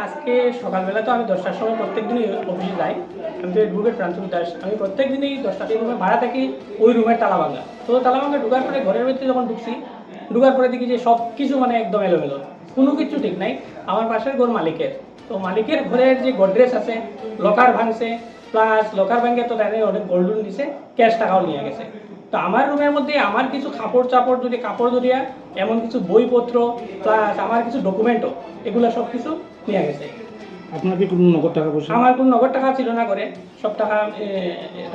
আজকে সকালবেলা তো আমি 10টার সময় প্রত্যেকদিনই অফিসে যাই। আমি তো গ্রুপের প্রাঞ্চল দাস। আমি প্রত্যেকদিনই 10টার সময় ভাড়া থাকি, ওই রুমের তালা ভাঙা। তো তালা ভাঙা ঢোকার পরে ঘরের ভিতরে যখন ঢোকার পরে দেখি যে সব কিছু মানে একদম এলোমেলো, কোনো কিছু ঠিক নাই। আমার পাশের ঘর মালিকের, তো মালিকের ঘরের যে গোদরেজ আছে, লকার ভাঙছে, প্লাস লকার ভাঙে তো তাদের অনেক গোল্ডন দিছে, ক্যাশ টাকাও নিয়ে গেছে। তো আমার রুমের মধ্যে আমার কিছু কাপড় জড়িয়া এমন কিছু বইপত্র, প্লাস আমার কিছু ডকুমেন্টও, এগুলো সব কিছু নিয়ে গেছে। আপনার কি কোনো নগদ টাকা পয়সা? আমার কোনো নগদ টাকা ছিল না করে, সব টাকা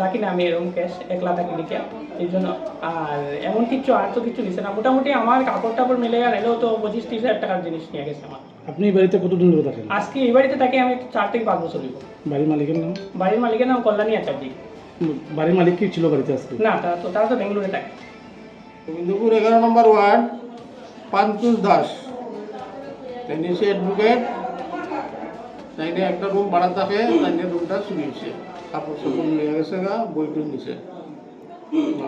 রাখি না আমি এরকম ক্যাশ, একলা থাকি লিখে, এই জন্য। আর এমন কিছু আর তো কিছু নিছে না, মোটামুটি আমার কাপড় টাপড় মিলে আর এলেও তো 25-30 হাজার টাকার জিনিস নিয়ে গেছে আমার। আপনি এই বাড়িতে কতদিন ধরে থাকেন? আজকে এই বাড়িতে থাকি আমি 4 থেকে 5 বছর হইব। বাড়ির মালিকের নাম? বাড়ির মালিকের নাম কল্যাণী আচার্যি। বাড়ির মালিক কি ছিল বাড়িতে আজকে? না, তারা তো বেঙ্গালুরে থাকে। গোবিন্দপুর 11 নম্বর ওয়ার্ড, পান্তুষ দাস। তাইনে সে অ্যাডভোকেট, তাইনে একটা রুম ভাড়া থাকে, তাইনে রুমটা চুরি হয়েছে, কাপড় চাপড় নিয়ে গেছে গা, বইটুই নিছে।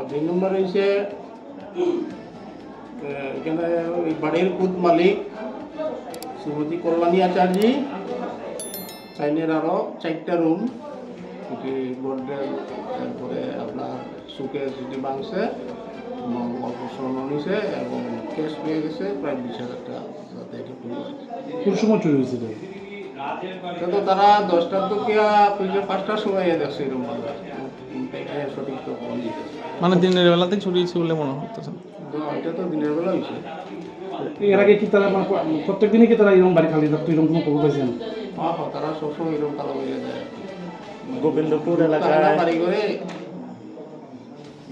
2 নম্বর হয়েছে এখানে ওই বাড়ির খুদ মালিক শ্রীমতী কল্যাণী আচার্যি। তাইনের আরও 4টা রুম, গোল্ডেন, তারপরে আপনার সুকেস যেটি ভাঙছে, অল্প স্বর্ণ নিছে এবং ক্যাশ পেয়ে গেছে প্রায় 20,000 টাকা। কোন সময় চুরি হয়েছিল? তো তারা 10টার তো কি 5টার সময় দেখছে এরকম সঠিক তো ফোন দিতে, মানে দিনের বেলাতে চুরি হয়েছে বলে মনে হচ্ছে। এটা তো দিনের বেলা হয়েছে। এর আগে কি তারা প্রত্যেক দিনই কি তারা এরকম বাড়ি খালি থাকতো, এরকম কোনো খবর পাইছেন? তারা সবসময় এরকম কালো হয়ে যায়। গোবিন্দপুর এলাকায় বাড়ি করে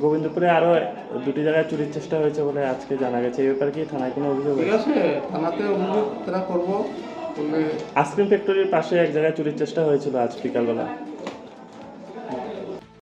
গোবিন্দপুরে আরো 2টি জায়গায় চুরির চেষ্টা হয়েছে বলে আজকে জানা গেছে। এই ব্যাপারে কি থানায় কোনো অভিযোগ ঠিক হয়েছে? আছে, থানাতে অভিযোগ তারা করবো। আইসক্রিম ফ্যাক্টরির পাশে এক জায়গায় চুরির চেষ্টা হয়েছিল আজ বিকালবেলা।